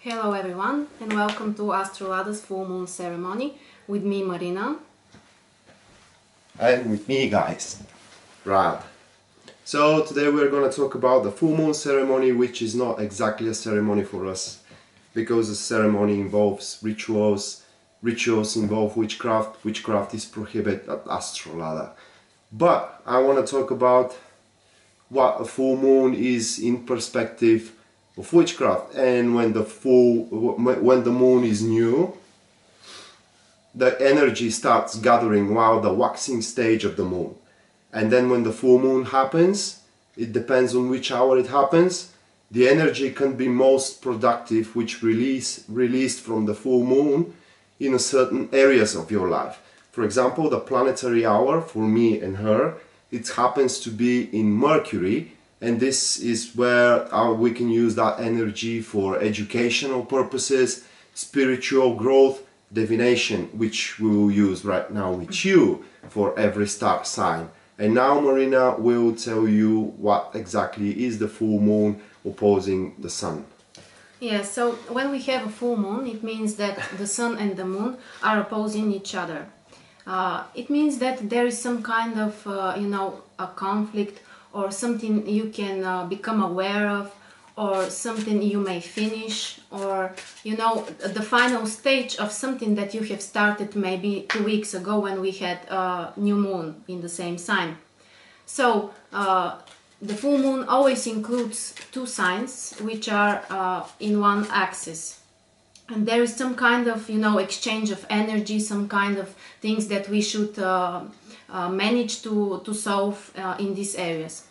Hello everyone and welcome to Astrolada's full moon ceremony with me Marina. And with me guys, Rad. So today we're going to talk about the full moon ceremony, which is not exactly a ceremony for us because the ceremony involves rituals involve witchcraft is prohibited at Astrolada. But I want to talk about what a full moon is in perspective of witchcraft. And when the moon is new, the energy starts gathering while the waxing stage of the moon. And then when the full moon happens, it depends on which hour it happens, the energy can be most productive, which released from the full moon in certain areas of your life. For example, the planetary hour for me and her, it happens to be in Mercury, and this is where we can use that energy for educational purposes, spiritual growth, divination, which we will use right now with you for every star sign. And now Marina will tell you what exactly is the full moon opposing the sun. Yes, so when we have a full moon, it means that the sun and the moon are opposing each other. It means that there is some kind of, a conflict or something you can become aware of, or something you may finish, or the final stage of something that you have started maybe 2 weeks ago when we had a new moon in the same sign. So the full moon always includes two signs which are in one axis, and there is some kind of exchange of energy, some kind of things that we should manage to solve in these areas.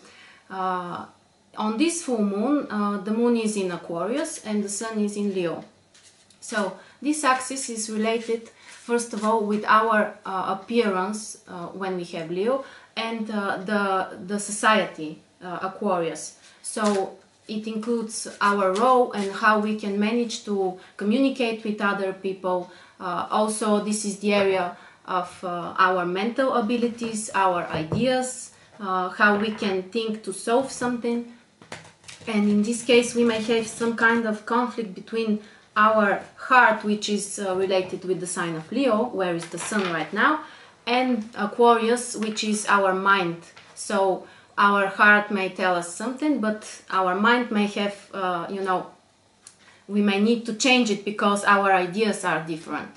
On this full moon, the moon is in Aquarius and the sun is in Leo. So this axis is related, first of all, with our appearance when we have Leo, and the society, Aquarius. So it includes our role and how we can manage to communicate with other people. Also, this is the area of our mental abilities, our ideas, how we can think to solve something. And in this case, we may have some kind of conflict between our heart, which is related with the sign of Leo, where is the sun right now, and Aquarius, which is our mind. So our heart may tell us something, but our mind may have, we may need to change it because our ideas are different.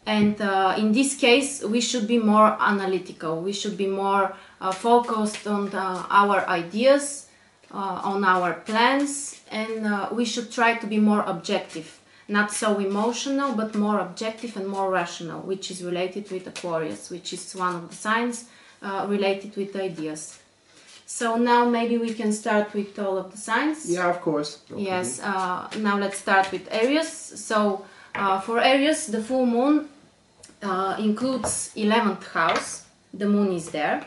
And in this case, we should be more analytical. We should be more focused on our ideas, on our plans, and we should try to be more objective. Not so emotional, but more objective and more rational, which is related with Aquarius, which is one of the signs related with ideas. So now maybe we can start with all of the signs. Yeah, of course. Okay. Yes, now let's start with Aries. So for Aries, the full moon includes 11th house. The moon is there.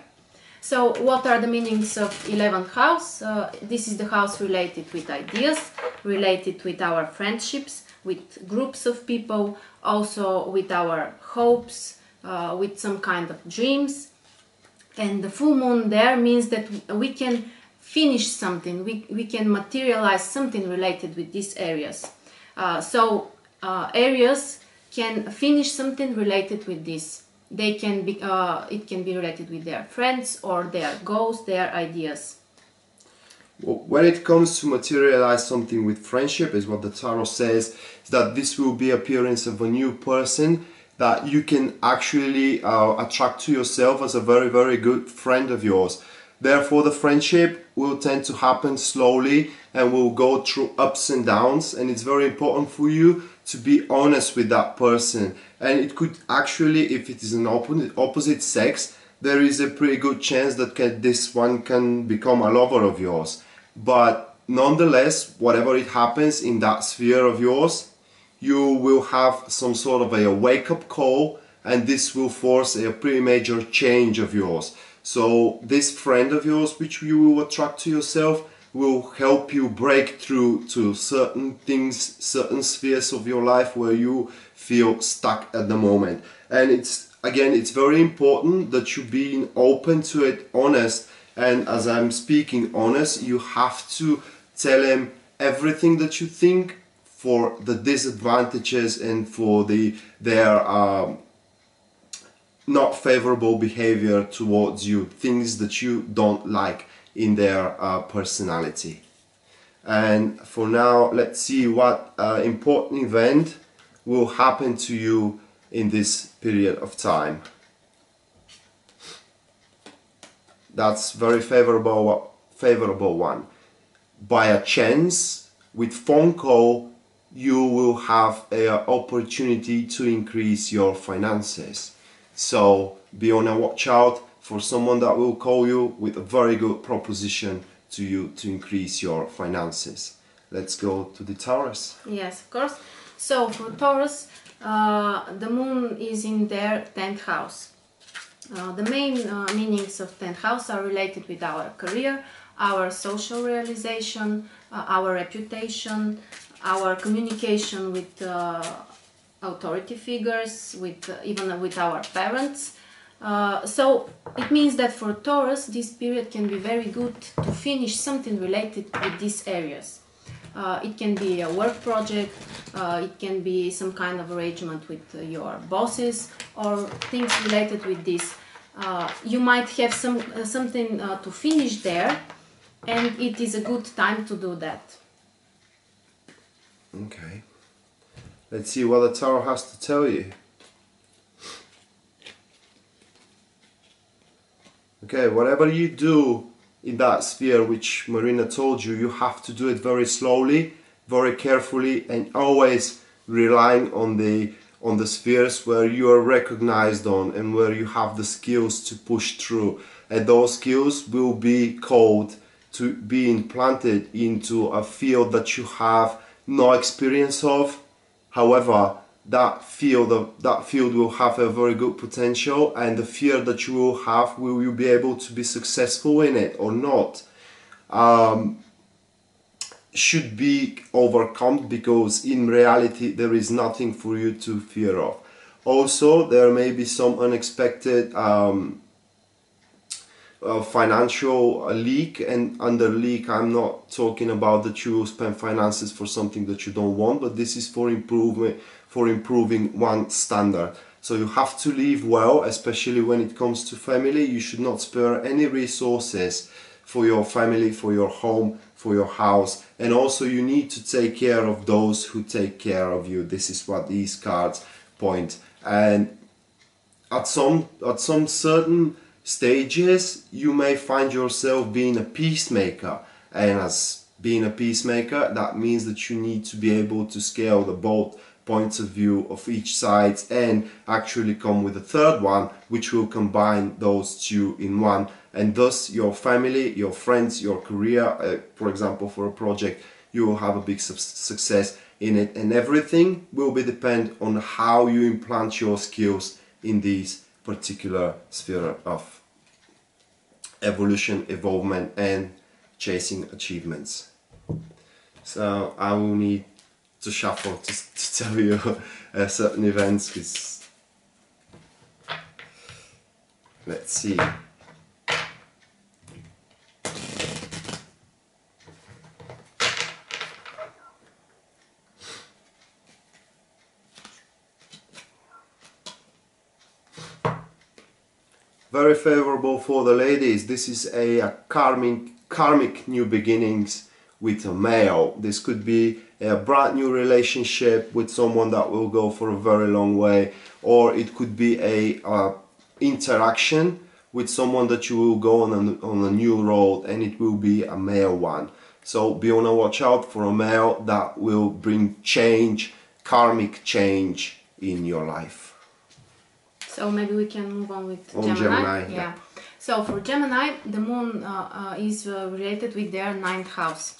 So what are the meanings of 11th house? This is the house related with ideas, related with our friendships, with groups of people, also with our hopes, with some kind of dreams. And the full moon there means that we can finish something, we can materialize something related with these areas. So Aries can finish something related with this. They can be, it can be related with their friends or their goals, their ideas. Well, when it comes to materialize something with friendship, is what the tarot says, is that this will be appearance of a new person that you can actually attract to yourself as a very, very good friend of yours. Therefore, the friendship will tend to happen slowly and will go through ups and downs, and it's very important for you to be honest with that person. And it could actually, if it is an opposite sex, there is a pretty good chance that this one can become a lover of yours. But nonetheless, whatever it happens in that sphere of yours, you will have some sort of a wake-up call, and this will force a pretty major change of yours. So this friend of yours, which you will attract to yourself, will help you break through to certain things, certain spheres of your life where you feel stuck at the moment. And it's very important that you being open to it, honest. And as I'm speaking honest, you have to tell him everything that you think for the disadvantages and for their not favorable behavior towards you, things that you don't like in their personality. And for now, let's see what important event will happen to you in this period of time. That's very favorable one. By a chance, with phone call, you will have an opportunity to increase your finances. So be on a watch out for someone that will call you with a very good proposition to you to increase your finances. Let's go to the Taurus. Yes, of course. So for Taurus, the moon is in their 10th house. The main meanings of 10th house are related with our career, our social realization, our reputation, our communication with authority figures, even with our parents. So it means that for Taurus, this period can be very good to finish something related with these areas. It can be a work project, it can be some kind of arrangement with your bosses or things related with this. You might have something to finish there, and it is a good time to do that. Okay. Let's see what the tarot has to tell you. Okay, whatever you do in that sphere which Marina told you, you have to do it very slowly, very carefully, and always relying on the spheres where you are recognized on and where you have the skills to push through. And those skills will be called to be implanted into a field that you have no experience of. However, that field will have a very good potential, and the fear that you will have, will you be able to be successful in it or not, should be overcome, because in reality there is nothing for you to fear of. Also, there may be some unexpected financial leak, and under leak I'm not talking about that you will spend finances for something that you don't want, but this is for improving one standard. So you have to live well, especially when it comes to family. You should not spare any resources for your family, for your home, for your house, and also you need to take care of those who take care of you. This is what these cards point. And at some certain stages you may find yourself being a peacemaker, and as being a peacemaker, that means that you need to be able to scale the both points of view of each side and actually come with a third one which will combine those two in one, and thus your family, your friends, your career, for example for a project, you will have a big success in it, and everything will be depend on how you implant your skills in this particular sphere of evolution, evolvement and chasing achievements. So I will need to shuffle to tell you certain events. Let's see. Very favorable for the ladies. This is a karmic new beginnings with a male. This could be a brand new relationship with someone that will go for a very long way, or it could be a interaction with someone that you will go on a new road, and it will be a male one. So be on a watch out for a male that will bring change, karmic change in your life. So maybe we can move on with Gemini. Yeah. So for Gemini, the moon is related with their 9th house.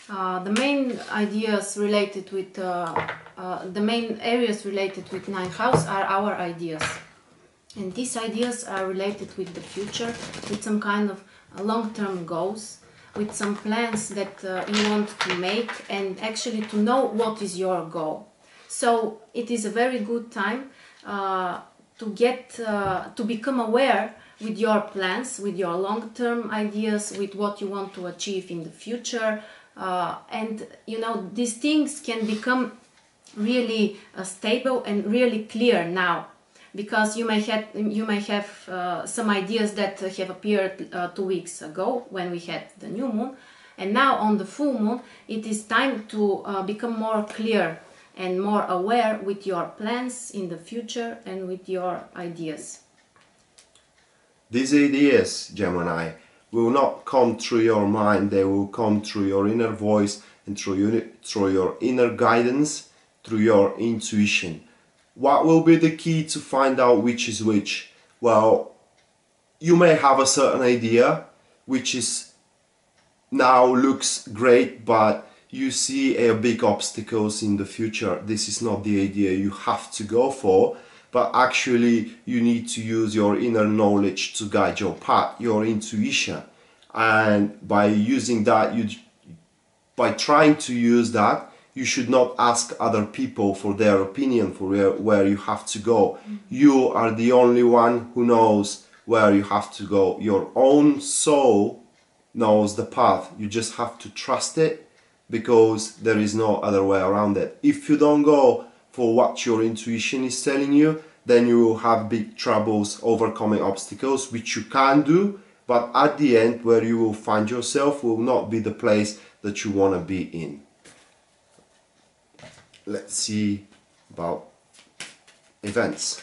The main ideas related with the main areas related with 9th house are our ideas, and these ideas are related with the future, with some kind of long-term goals, with some plans that you want to make, and actually to know what is your goal. So it is a very good time to become aware with your plans, with your long-term ideas, with what you want to achieve in the future, and you know, these things can become really stable and really clear now, because you may have some ideas that have appeared 2 weeks ago when we had the new moon, and now on the full moon it is time to become more clear and more aware with your plans in the future and with your ideas. These ideas, Gemini, will not come through your mind, they will come through your inner voice and through your inner guidance, through your intuition. What will be the key to find out which is which? Well, you may have a certain idea which is now looks great, but you see a big obstacles in the future. This is not the idea you have to go for, but actually you need to use your inner knowledge to guide your path, your intuition. And by using that, by trying to use that, you should not ask other people for their opinion for where you have to go. You are the only one who knows where you have to go. Your own soul knows the path. You just have to trust it, because there is no other way around it. If you don't go for what your intuition is telling you, then you will have big troubles overcoming obstacles, which you can do, but at the end where you will find yourself will not be the place that you want to be in. Let's see about events.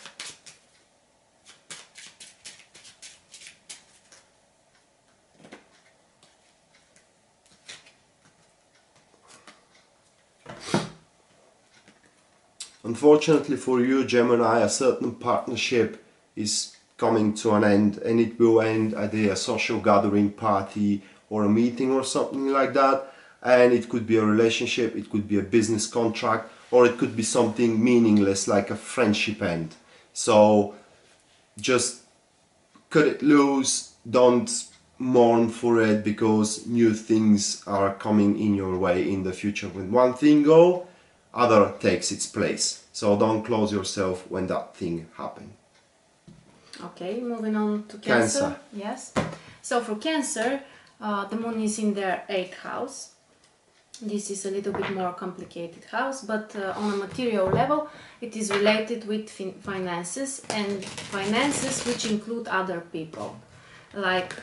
Unfortunately for you, Gemini, a certain partnership is coming to an end, and it will end at a social gathering, party or a meeting or something like that. And it could be a relationship, it could be a business contract, or it could be something meaningless like a friendship end. So just cut it loose, don't mourn for it, because new things are coming in your way in the future. When one thing goes, other takes its place. So don't close yourself when that thing happens. Okay, moving on to Cancer. Yes. So for Cancer, the moon is in their 8th house. This is a little bit more complicated house, but on a material level, it is related with finances, and finances which include other people, like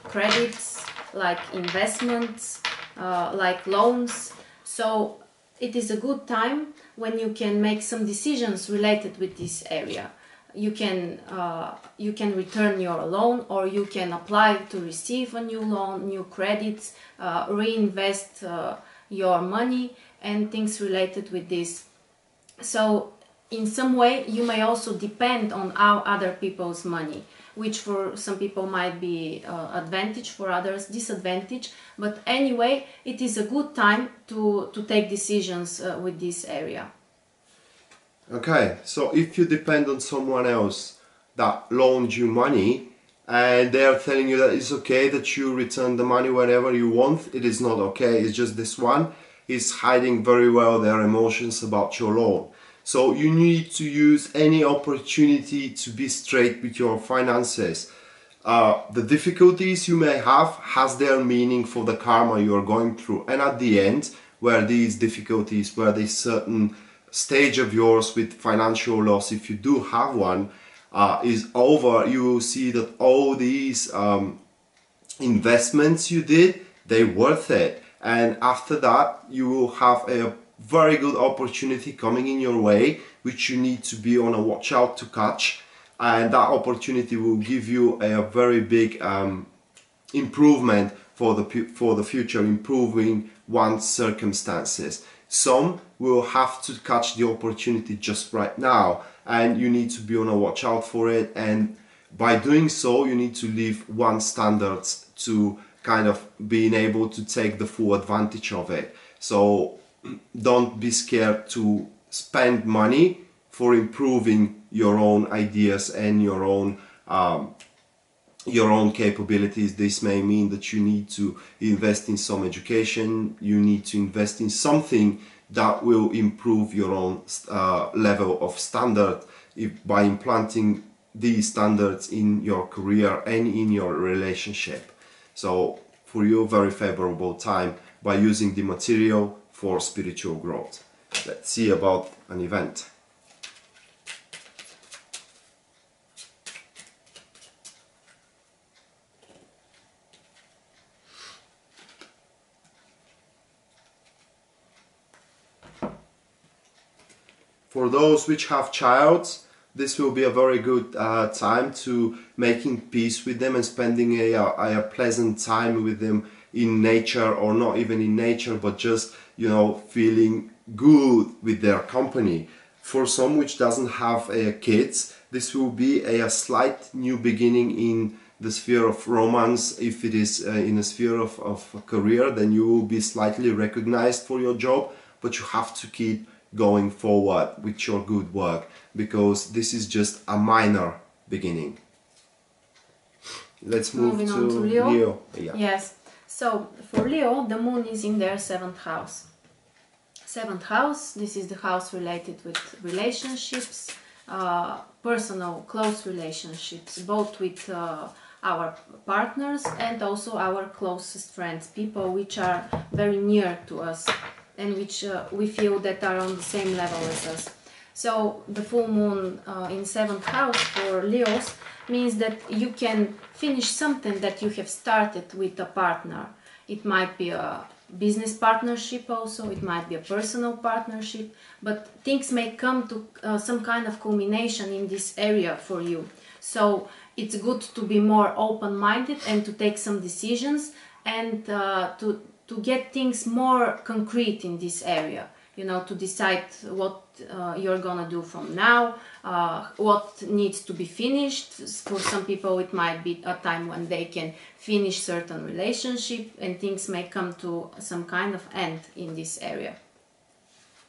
credits, like investments, like loans. So it is a good time when you can make some decisions related with this area. You can return your loan, or you can apply to receive a new loan, new credits, reinvest your money and things related with this. So in some way you may also depend on other people's money, which for some people might be advantage, for others disadvantage, but anyway it is a good time to take decisions with this area. Okay, so if you depend on someone else that loaned you money and they are telling you that it's okay that you return the money whenever you want, it is not okay. It's just this one is hiding very well their emotions about your loan. So you need to use any opportunity to be straight with your finances. The difficulties you may have has their meaning for the karma you are going through, and at the end, where these difficulties, where this certain stage of yours with financial loss, if you do have one, is over, you will see that all these investments you did, they're worth it. And after that, you will have a very good opportunity coming in your way, which you need to be on a watch out to catch. And that opportunity will give you a very big improvement for the future, improving one's circumstances. Some will have to catch the opportunity just right now, and you need to be on a watch out for it. And by doing so, you need to leave one standards to kind of being able to take the full advantage of it. So don't be scared to spend money for improving your own ideas and your own capabilities. This may mean that you need to invest in some education, you need to invest in something that will improve your own level of standard by implanting these standards in your career and in your relationship. So for you, very favorable time by using the material for spiritual growth. Let's see about an event. For those which have childs, this will be a very good time to making peace with them and spending a pleasant time with them in nature, or not even in nature, but just, you know, feeling good with their company. For some which doesn't have kids, this will be a slight new beginning in the sphere of romance. If it is in a sphere of a career, then you will be slightly recognized for your job, but you have to keep going forward with your good work, because this is just a minor beginning. Let's move Moving to on to Leo. Yeah. Yes. So for Leo, the moon is in their 7th house. 7th house, this is the house related with relationships, personal, close relationships, both with our partners and also our closest friends, people which are very near to us and which we feel that are on the same level as us. So the full moon in 7th house for Leos means that you can finish something that you have started with a partner. It might be a business partnership also, it might be a personal partnership, but things may come to some kind of culmination in this area for you. So it's good to be more open-minded and to take some decisions and to get things more concrete in this area. You know, to decide what you're gonna do from now, what needs to be finished. For some people it might be a time when they can finish certain relationship and things may come to some kind of end in this area.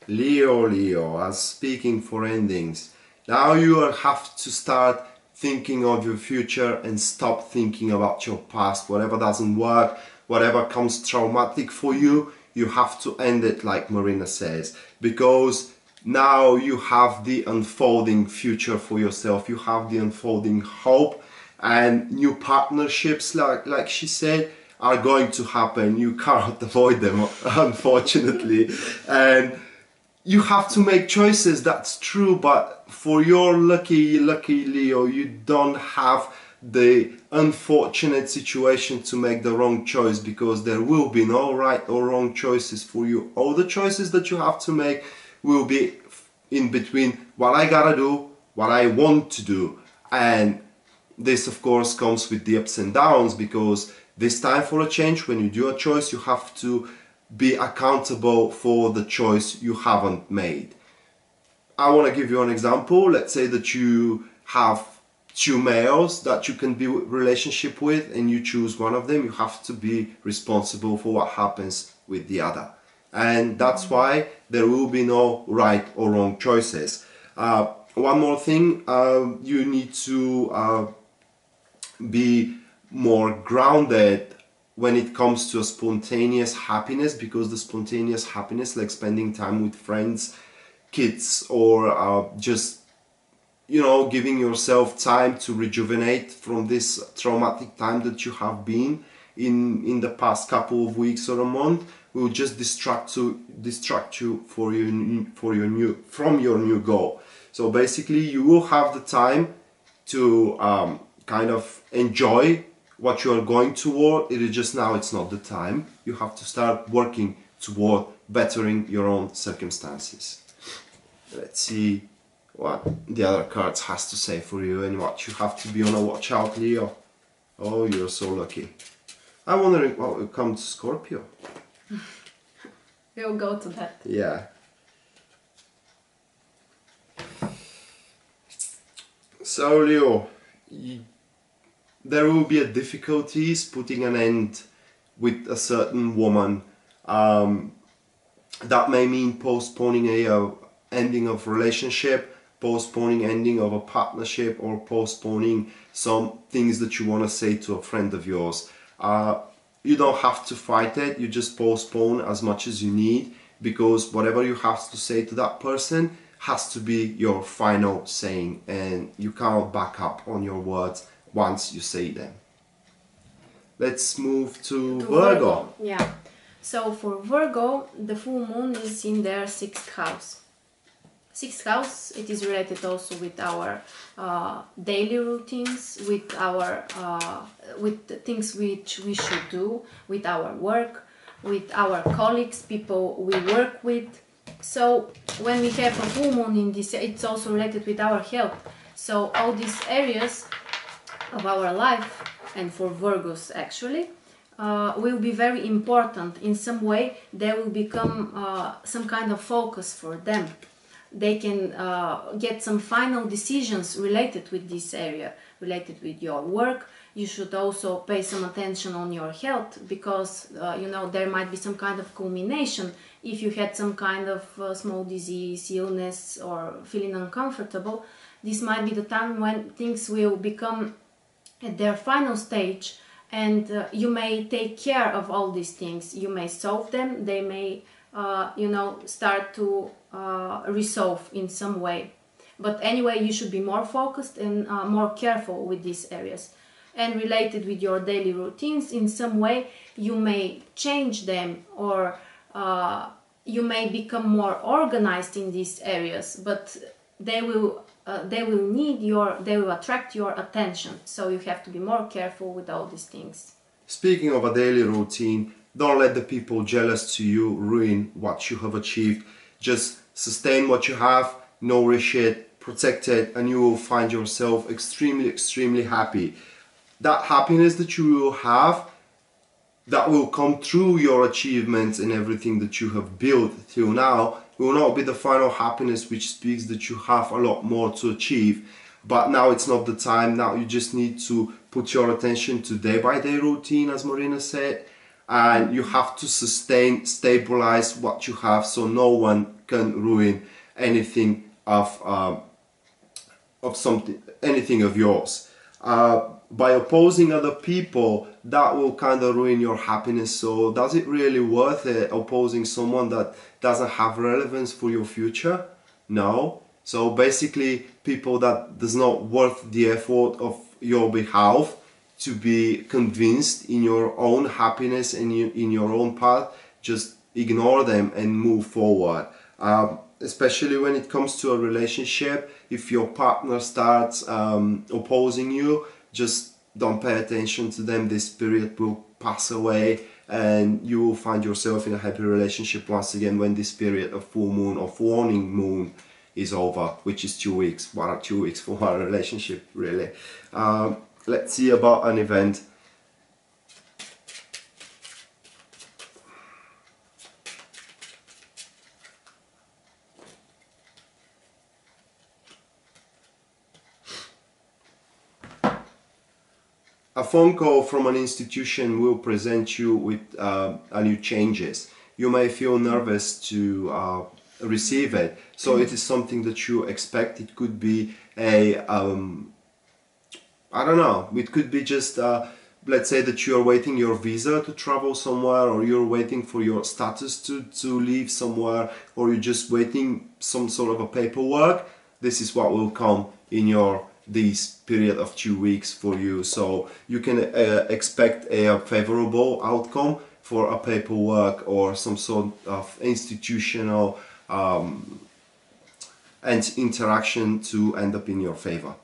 Leo, as speaking for endings, now you have to start thinking of your future and stop thinking about your past. Whatever doesn't work, whatever comes traumatic for you, you have to end it, like Marina says, because now you have the unfolding future for yourself, you have the unfolding hope, and new partnerships, like she said, are going to happen. You can't avoid them, unfortunately, and you have to make choices, that's true, but for your lucky Leo, you don't have the unfortunate situation to make the wrong choice, because there will be no right or wrong choices for you. All the choices that you have to make will be in between what I gotta do, what I want to do, and this of course comes with the ups and downs, because this time for a change, when you do a choice, you have to be accountable for the choice you haven't made. I want to give you an example. Let's say that you have two males that you can be in relationship with and you choose one of them. You have to be responsible for what happens with the other, and that's why there will be no right or wrong choices. One more thing, you need to be more grounded when it comes to a spontaneous happiness, because the spontaneous happiness, like spending time with friends, kids, or just, you know, giving yourself time to rejuvenate from this traumatic time that you have been in the past couple of weeks or a month, will just distract you from your new goal. So basically you will have the time to kind of enjoy what you are going toward. It is just now it's not the time. You have to start working toward bettering your own circumstances. Let's see what the other cards has to say for you and what you have to be on a watch out, Leo. Oh, you're so lucky. I'm wondering what will come to Scorpio. We'll go to that. Yeah. So Leo, there will be a difficulties putting an end with a certain woman. That may mean postponing a ending of relationship, postponing ending of a partnership, or postponing some things that you want to say to a friend of yours. You don't have to fight it, you just postpone as much as you need, because whatever you have to say to that person has to be your final saying, and you can't back up on your words once you say them. Let's move to Virgo. Yeah. So for Virgo, the full moon is in their 6th house. 6th house, it is related also with our daily routines, with our with the things which we should do, with our work, with our colleagues, people we work with. So when we have a full moon in this, it's also related with our health. So all these areas of our life, and for Virgos actually, will be very important. In some way they will become some kind of focus for them. They can get some final decisions related with this area, related with your work. You should also pay some attention on your health, because you know, there might be some kind of culmination. If you had some kind of small disease, illness, or feeling uncomfortable, this might be the time when things will become at their final stage, and you may take care of all these things. You may solve them. They may you know, start to resolve in some way. But anyway, you should be more focused and more careful with these areas. And related with your daily routines, in some way you may change them, or you may become more organized in these areas, but they will attract your attention. So you have to be more careful with all these things. Speaking of a daily routine, don't let the people jealous to you ruin what you have achieved. Just sustain what you have, nourish it, protect it, and you will find yourself extremely happy. That happiness that you will have, that will come through your achievements and everything that you have built till now, will not be the final happiness, which speaks that you have a lot more to achieve. But now it's not the time. Now you just need to put your attention to day-by-day routine, as Marina said, and you have to sustain, stabilize what you have, so no one can ruin anything of something, anything of yours. By opposing other people, that will kind of ruin your happiness. So does it really worth it, opposing someone that doesn't have relevance for your future? No. So basically, people that does not worth the effort of your behalf to be convinced in your own happiness and in your own path, just ignore them and move forward. Especially when it comes to a relationship, if your partner starts opposing you, just don't pay attention to them. This period will pass away, and you will find yourself in a happy relationship once again when this period of full moon or waning moon is over, which is 2 weeks. 1 or 2 weeks for our relationship, really. Let's see about an event. A phone call from an institution will present you with new changes. You may feel nervous to receive it, so it is something that you expect. It could be a I don't know, it could be just let's say that you are waiting your visa to travel somewhere, or you're waiting for your status to leave somewhere, or you're just waiting some sort of a paperwork. This is what will come in your this period of 2 weeks for you. So you can expect a favorable outcome for a paperwork or some sort of institutional and interaction to end up in your favor.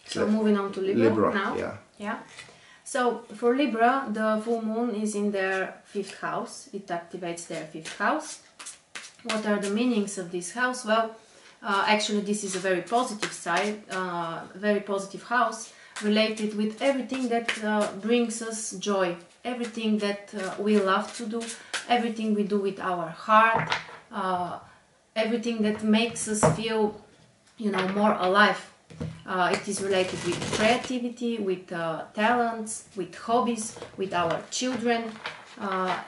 So moving on to Libra now. Yeah. So for Libra, the full moon is in their 5th house. It activates their 5th house. What are the meanings of this house? Well, actually this is a very positive side, very positive house, related with everything that brings us joy, everything that we love to do, everything we do with our heart, everything that makes us feel, you know, more alive. It is related with creativity, with talents, with hobbies, with our children.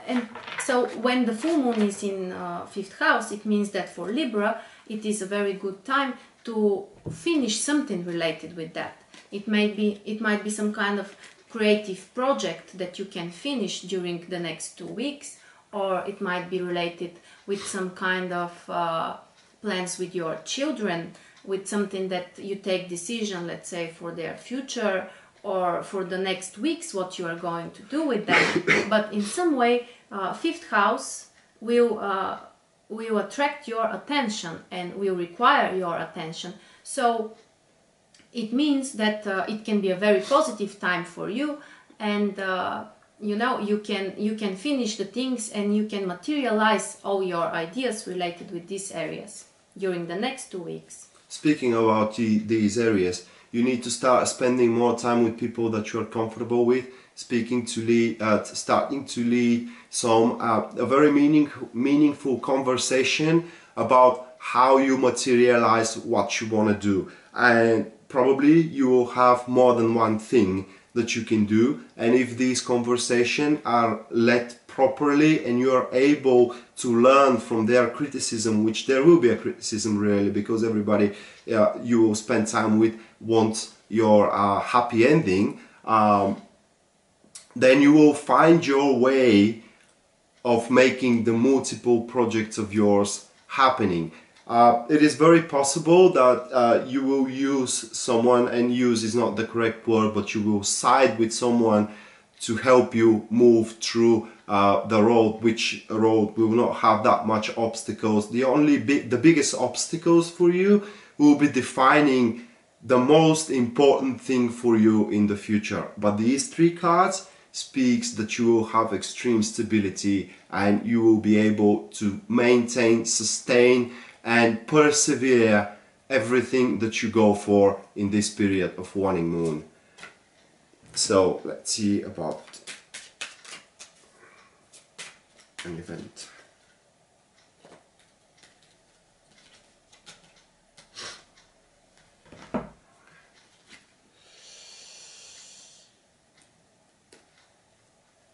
And so when the full moon is in 5th house, it means that for Libra, it is a very good time to finish something related with that. It might be some kind of creative project that you can finish during the next 2 weeks, or it might be related with some kind of plans with your children, with something that you take decision, let's say, for their future or for the next weeks, what you are going to do with them. But in some way, Fifth house will attract your attention and will require your attention. So it means that it can be a very positive time for you, and you know, you can finish the things and you can materialize all your ideas related with these areas during the next 2 weeks. Speaking about these areas, you need to start spending more time with people that you are comfortable with, starting to lead some a very meaningful conversation about how you materialize what you want to do. And probably you will have more than one thing that you can do, and if these conversations are led properly and you are able to learn from their criticism, which there will be a criticism really, because everybody you will spend time with wants your happy ending, then you will find your way of making the multiple projects of yours happening. It is very possible that you will use someone, and use is not the correct word, but you will side with someone to help you move through the road, which road will not have that much obstacles. The biggest obstacles for you will be defining the most important thing for you in the future. But these three cards speaks that you will have extreme stability and you will be able to maintain, sustain and persevere everything that you go for in this period of waning moon. So let's see about an event.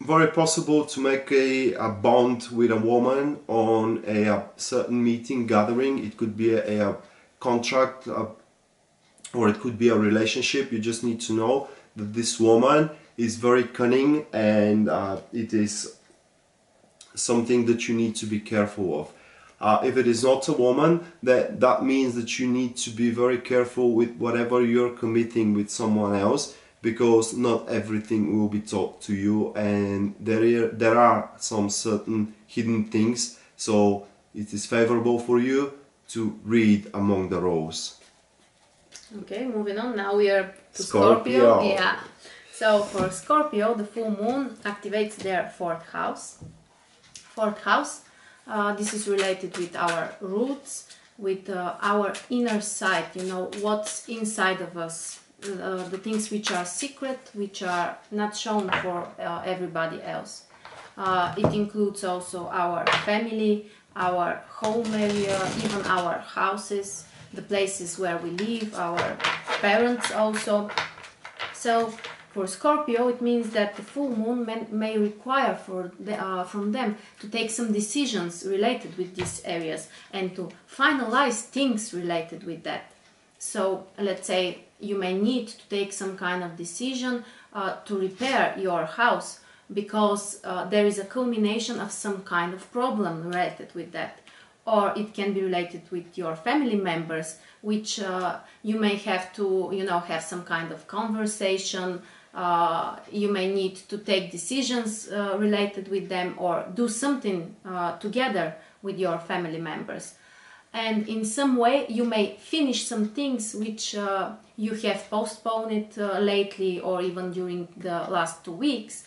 Very possible to make a bond with a woman on a certain meeting, gathering. It could be a contract or it could be a relationship. You just need to know that this woman is very cunning, and it is something that you need to be careful of. If it is not a woman, that means that you need to be very careful with whatever you're committing with someone else, because not everything will be taught to you, and there are some certain hidden things, so it is favorable for you to read among the rows. Okay, moving on. Now we are to Scorpio. Yeah. So for Scorpio, the full moon activates their fourth house. This is related with our roots, with our inner side, you know, what's inside of us. The things which are secret, which are not shown for everybody else. It includes also our family, our home area, even our houses, the places where we live, our parents also. So for Scorpio, it means that the full moon may require from them to take some decisions related with these areas and to finalize things related with that. So let's say you may need to take some kind of decision to repair your house, because there is a culmination of some kind of problem related with that. Or it can be related with your family members, which you may have to, you know, have some kind of conversation. You may need to take decisions related with them, or do something together with your family members. And in some way you may finish some things which you have postponed lately, or even during the last 2 weeks.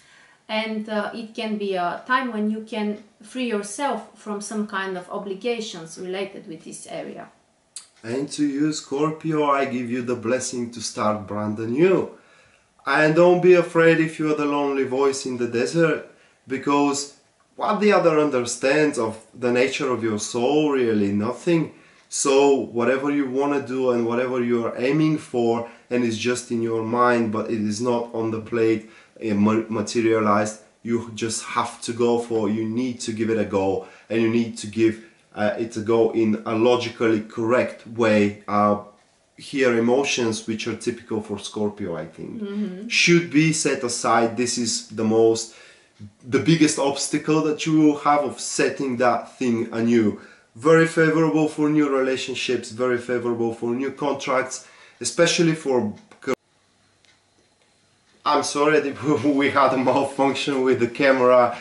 And it can be a time when you can free yourself from some kind of obligations related with this area. And to you, Scorpio, I give you the blessing to start brand new. And don't be afraid if you are the lonely voice in the desert, because what the other understands of the nature of your soul, really nothing. So whatever you want to do and whatever you are aiming for, and it's just in your mind, but it is not on the plate materialized, you just have to go for, you need to give it a go, and you need to give it a go in a logically correct way. Here emotions, which are typical for Scorpio, I think, should be set aside. This is the biggest obstacle that you will have of setting that thing anew. Very favorable for new relationships, very favorable for new contracts, especially for... I'm sorry that we had a malfunction with the camera,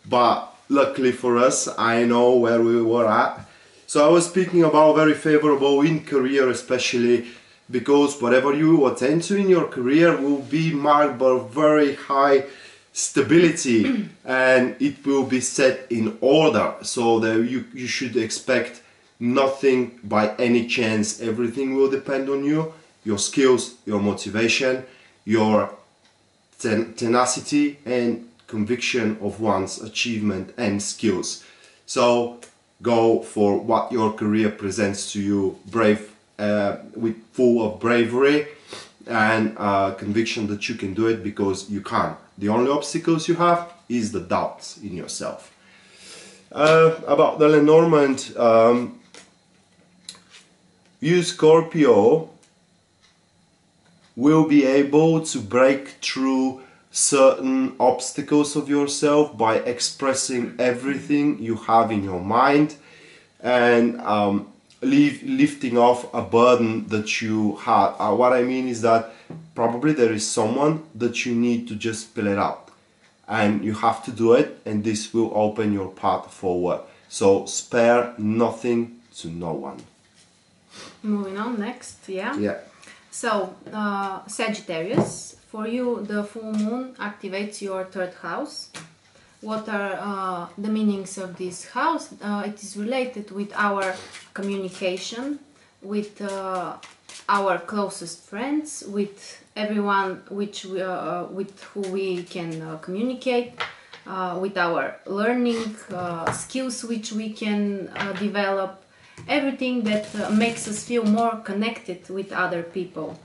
but luckily for us, I know where we were at. So I was speaking about very favorable in career, especially because whatever you attend to in your career will be marked by very high stability and it will be set in order, so that you should expect nothing by any chance. Everything will depend on you, your skills, your motivation, your tenacity and conviction of one's achievement and skills. So go for what your career presents to you, brave, with full of bravery and conviction that you can do it, because you can. The only obstacles you have is the doubts in yourself. About the Lenormand, you Scorpio will be able to break through certain obstacles of yourself by expressing everything you have in your mind and lifting off a burden that you had. What I mean is that probably there is someone that you need to just spill it out, and you have to do it, and this will open your path forward. So spare nothing to no one. Moving on next, Yeah. So, Sagittarius, for you the full moon activates your third house. What are the meanings of this house? It is related with our communication, with our closest friends, with everyone with who we can communicate, with our learning skills which we can develop, everything that makes us feel more connected with other people.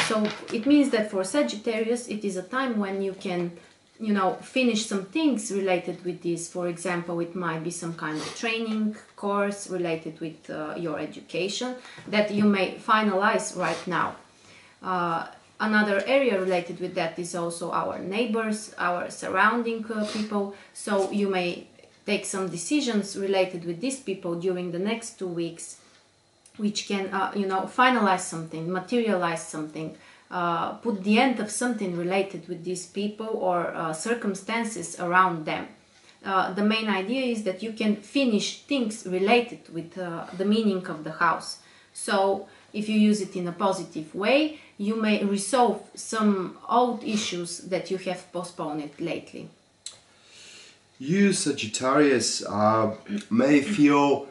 So it means that for Sagittarius it is a time when you can, you know, finish some things related with this. For example, it might be some kind of training course related with your education that you may finalize right now. Another area related with that is also our neighbors, our surrounding people. So you may take some decisions related with these people during the next 2 weeks, which can, you know, finalize something, materialize something, put the end of something related with these people or circumstances around them. The main idea is that you can finish things related with the meaning of the house. So if you use it in a positive way, you may resolve some old issues that you have postponed lately. You Sagittarius may feel,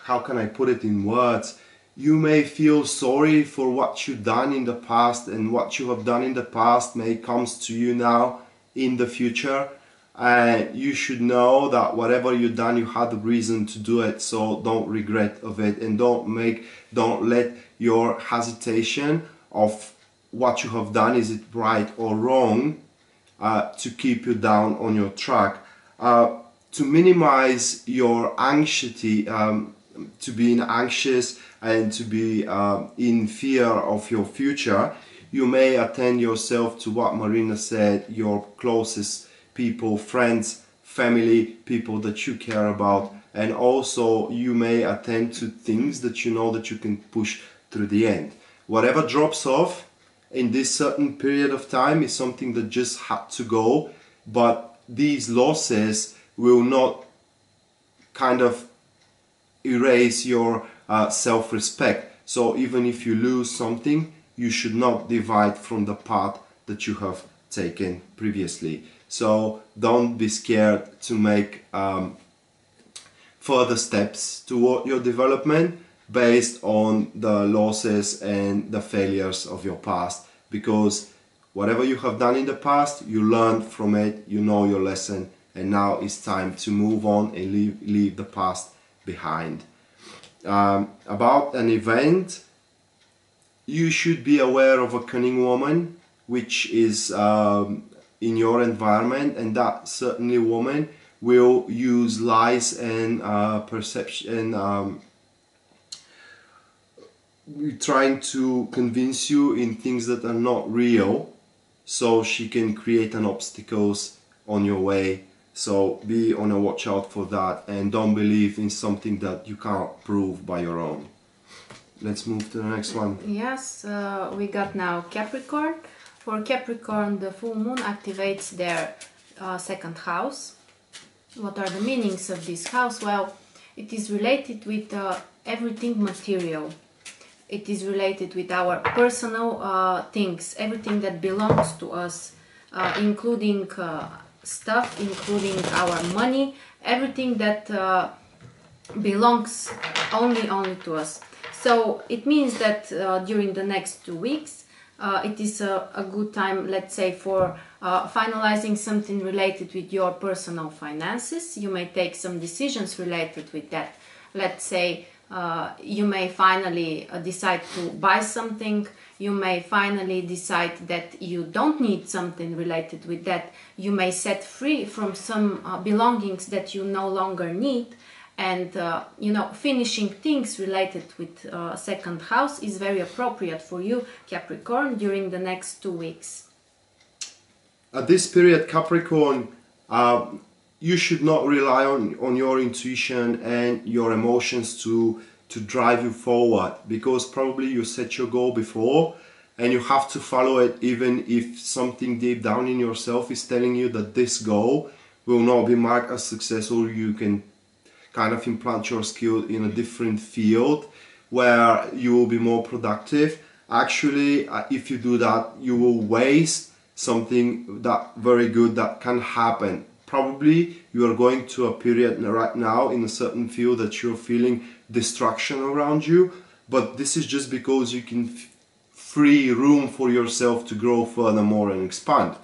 how can I put it in words? You may feel sorry for what you've done in the past, and what you have done in the past may comes to you now in the future. And you should know that whatever you've done, you had the reason to do it. So don't regret of it, and don't let your hesitation of what you have done, is it right or wrong, to keep you down on your track. To minimize your anxiety, to being anxious and to be in fear of your future, you may attend yourself to what Marina said, your closest people, friends, family, people that you care about, and also you may attend to things that you know that you can push through the end. Whatever drops off in this certain period of time is something that just had to go, but these losses will not kind of erase your self-respect. So even if you lose something, you should not divide from the path that you have taken previously. So don't be scared to make further steps toward your development based on the losses and the failures of your past, because whatever you have done in the past, you learned from it, you know your lesson, and now it's time to move on and leave the past behind. About an event, you should be aware of a cunning woman which is in your environment, and that certainly woman will use lies and perception, trying to convince you in things that are not real, so she can create an obstacles on your way. So be on a watch out for that, and don't believe in something that you can't prove by your own. Let's move to the next one. Yes, we got now Capricorn. For Capricorn, the full moon activates their second house. What are the meanings of this house? Well, it is related with everything material. It is related with our personal things, everything that belongs to us, including stuff, including our money, everything that belongs only to us. So it means that during the next 2 weeks, it is a good time, let's say, for finalizing something related with your personal finances. You may take some decisions related with that. Let's say you may finally decide to buy something. You may finally decide that you don't need something related with that. You may set free from some belongings that you no longer need. And you know, finishing things related with second house is very appropriate for you, Capricorn, during the next 2 weeks. At this period, Capricorn, you should not rely on your intuition and your emotions to drive you forward, because probably you set your goal before and you have to follow it, even if something deep down in yourself is telling you that this goal will not be marked as success, or you can kind of implant your skill in a different field where you will be more productive. Actually, if you do that, you will waste something that very good that can happen. Probably you are going to a period right now in a certain field that you're feeling destruction around you, but this is just because you can free room for yourself to grow furthermore and expand.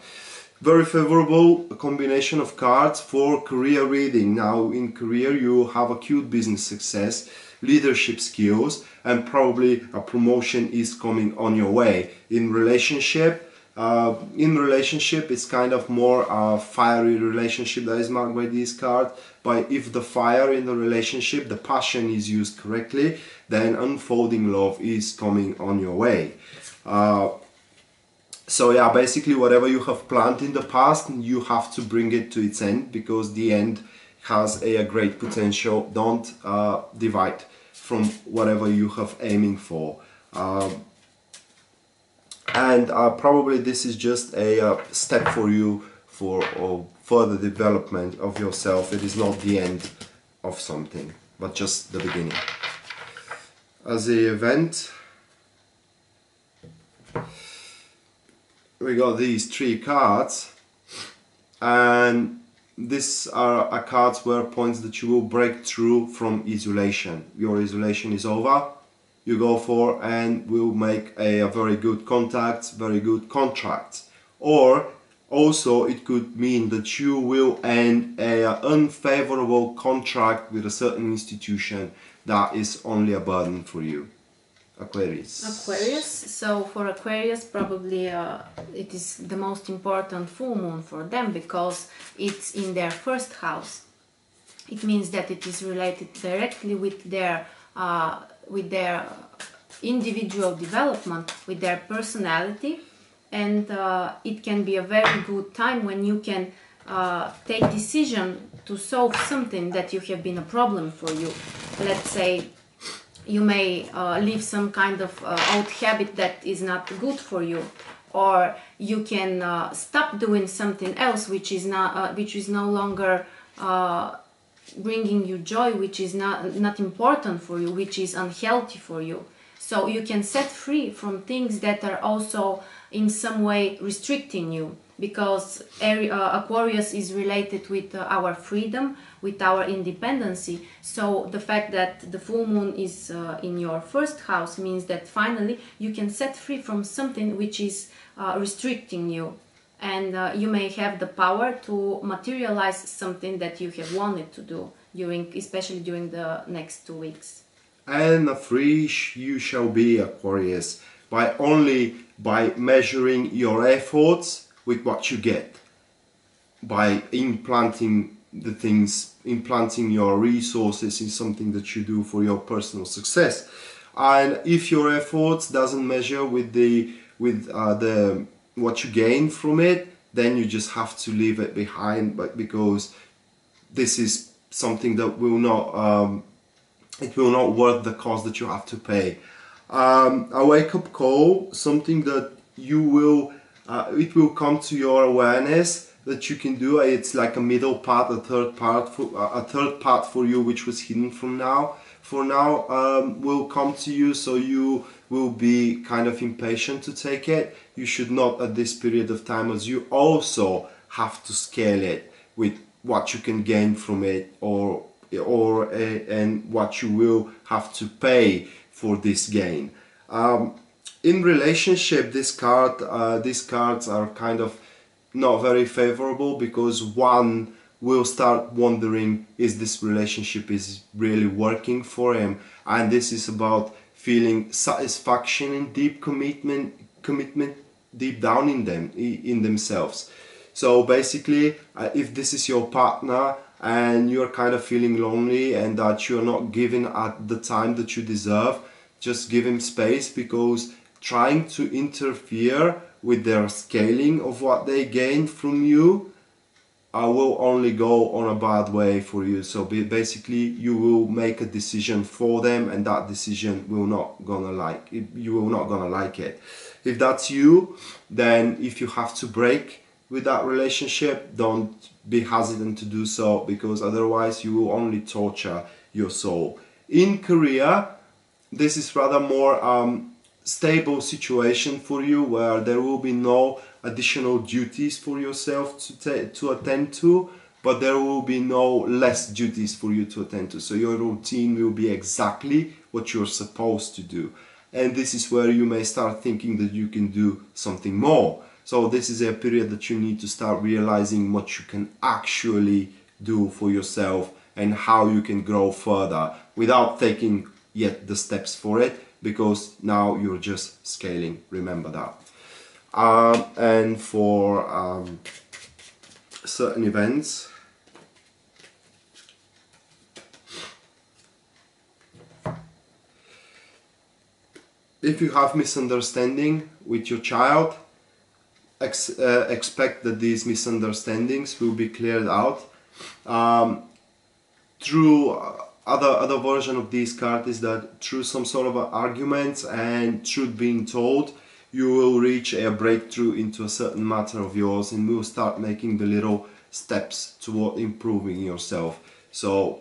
Very favorable combination of cards for career reading. Now in career you have acute business success, leadership skills, and probably a promotion is coming on your way. In relationship it's kind of more a fiery relationship that is marked by this card. But if the fire in the relationship, the passion is used correctly, then unfolding love is coming on your way. So yeah, basically whatever you have planned in the past, you have to bring it to its end, because the end has a great potential. Don't divide from whatever you have aiming for. And probably this is just a step for you for further development of yourself. It is not the end of something, but just the beginning. As the event, we got these 3 cards, and these are cards where points that you will break through from isolation. Your isolation is over, you go for and will make a very good contacts, very good contracts. Or also it could mean that you will end an unfavorable contract with a certain institution that is only a burden for you. Aquarius. So for Aquarius, probably it is the most important full moon for them, because it's in their first house. It means that it is related directly with their individual development, with their personality, and it can be a very good time when you can take decision to solve something that you have been a problem for you. Let's say you may leave some kind of old habit that is not good for you, or you can stop doing something else which is no longer bringing you joy, which is not important for you, which is unhealthy for you. So you can set free from things that are also in some way restricting you, because Aquarius is related with our freedom, with our independency. So the fact that the full moon is in your first house means that finally you can set free from something which is restricting you, and you may have the power to materialize something that you have wanted to do, especially during the next 2 weeks. And free you shall be, Aquarius, by measuring your efforts with what you get, by implanting the things, implanting your resources in something that you do for your personal success. And if your efforts doesn't measure with what you gain from it, then you just have to leave it behind, but because this is something that will not it will not worth the cost that you have to pay. A wake-up call, something that you will it will come to your awareness that you can do. It's like a middle part, a third part for you, which was hidden from now. For now, will come to you, so you will be kind of impatient to take it. You should not at this period of time, as you also have to scale it with what you can gain from it, and what you will have to pay for this gain. In relationship, these cards are kind of not very favorable, because one will start wondering, is this relationship is really working for him? And this is about feeling satisfaction and deep commitment deep down in themselves. So basically, if this is your partner and you're kind of feeling lonely and that you're not giving at the time that you deserve, just give him space, because trying to interfere with their scaling of what they gain from you will only go on a bad way for you. So basically, you will make a decision for them, and that decision you will not gonna like it. If that's you, then if you have to break with that relationship, don't be hesitant to do so, because otherwise you will only torture your soul. In career, this is rather more stable situation for you, where there will be no additional duties for yourself to attend to, but there will be no less duties for you to attend to. So your routine will be exactly what you're supposed to do. And this is where you may start thinking that you can do something more. So this is a period that you need to start realizing what you can actually do for yourself and how you can grow further without taking yet the steps for it, because now you're just scaling. Remember that. And for certain events, if you have misunderstanding with your child, expect that these misunderstandings will be cleared out. Through other version of these cards is that through some sort of arguments and truth being told, you will reach a breakthrough into a certain matter of yours, and will start making the little steps toward improving yourself. So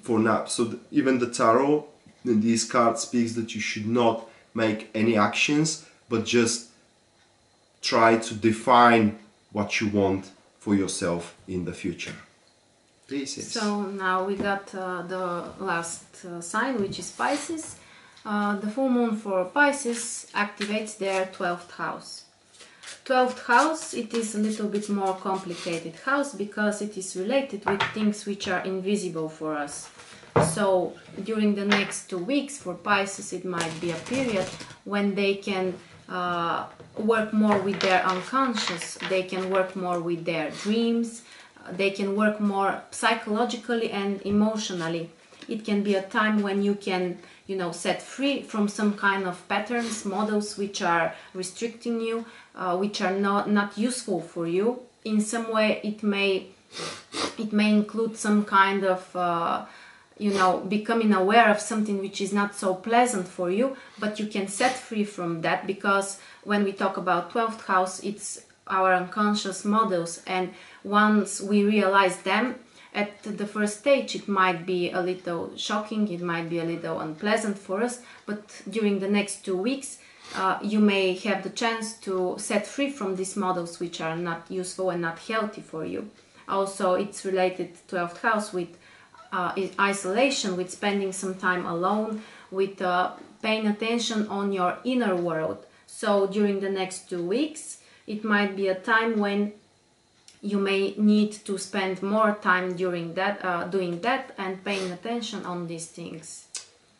for now, even the tarot in these cards speaks that you should not make any actions, but just try to define what you want for yourself in the future. Pisces. So now we got the last sign, which is Pisces. The full moon for Pisces activates their 12th house. 12th house, it is a little bit more complicated house, because it is related with things which are invisible for us. So during the next 2 weeks for Pisces, it might be a period when they can work more with their unconscious, they can work more with their dreams, they can work more psychologically and emotionally. It can be a time when you can, set free from some kind of patterns, models which are restricting you, which are not useful for you. In some way, it may include some kind of becoming aware of something which is not so pleasant for you, but you can set free from that, because when we talk about 12th house, it's our unconscious models, and once we realize them, at the first stage it might be a little shocking, it might be a little unpleasant for us, but during the next 2 weeks you may have the chance to set free from these models which are not useful and not healthy for you. Also, it's related 12th house with isolation, with spending some time alone, with paying attention on your inner world. So during the next 2 weeks, it might be a time when you may need to spend more time during that, doing that and paying attention on these things.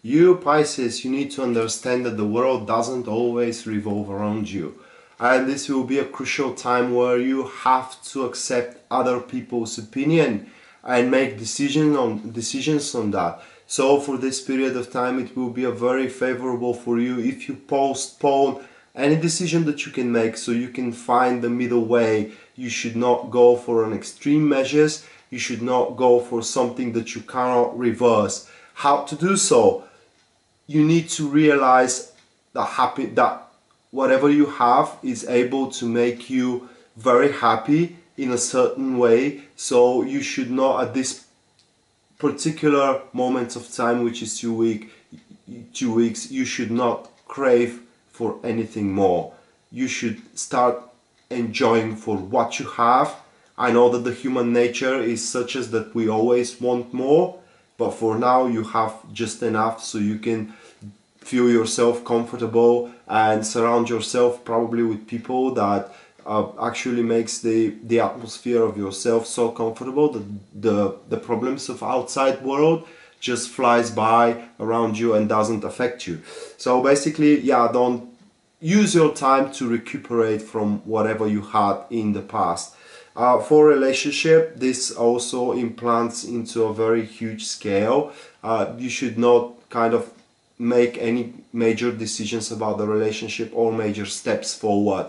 You, Pisces, you need to understand that the world doesn't always revolve around you. And this will be a crucial time where you have to accept other people's opinion and make decisions on that. So for this period of time, it will be a very favorable for you if you postpone any decision that you can make, so you can find the middle way. You should not go for an extreme measures. You should not go for something that you cannot reverse. How to do so? You need to realize that whatever you have is able to make you very happy in a certain way, so you should not at this particular moment of time, which is 2 weeks, you should not crave for anything more. You should start enjoying for what you have. I know that the human nature is such as that we always want more, but for now you have just enough, so you can feel yourself comfortable and surround yourself probably with people that actually makes the atmosphere of yourself so comfortable that the problems of outside world just flies by around you and doesn't affect you. So basically, yeah, don't use your time to recuperate from whatever you had in the past. For relationship, this also implants into a very huge scale. You should not kind of make any major decisions about the relationship or major steps forward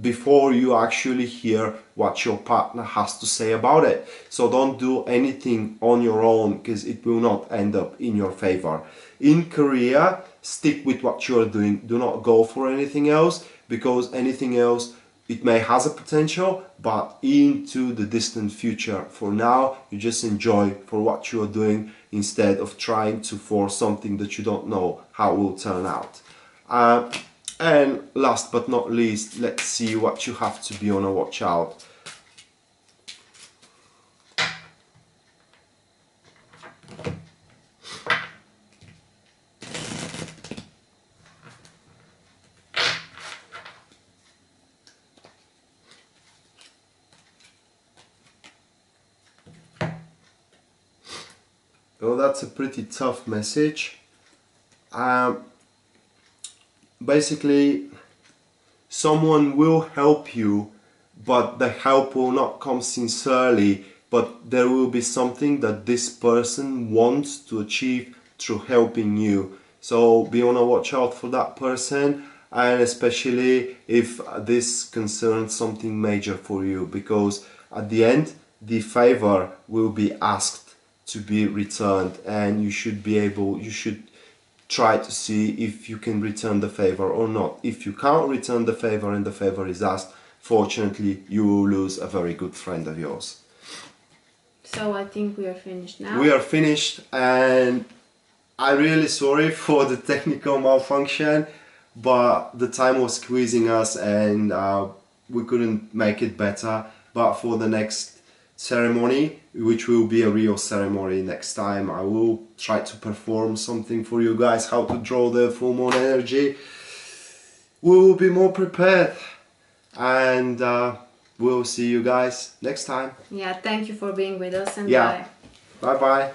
before you actually hear what your partner has to say about it. So don't do anything on your own, because it will not end up in your favor. In career, stick with what you are doing. Do not go for anything else, because anything else, it may has a potential, but into the distant future. For now, you just enjoy for what you are doing instead of trying to force something that you don't know how it will turn out. And last but not least, let's see what you have to be on a watch out. Well, that's a pretty tough message. Basically, someone will help you, but the help will not come sincerely, but there will be something that this person wants to achieve through helping you. So be on a watch out for that person, and especially if this concerns something major for you, because at the end the favor will be asked to be returned, and you should try to see if you can return the favor or not. If you can't return the favor and the favor is asked, fortunately you will lose a very good friend of yours. So I think we are finished now. We are finished, and I'm really sorry for the technical malfunction, but the time was squeezing us and we couldn't make it better. But for the next ceremony, which will be a real ceremony next time, I will try to perform something for you guys, how to draw the full moon energy. We will be more prepared, and we'll see you guys next time. Yeah, thank you for being with us, and Yeah. bye. Bye bye.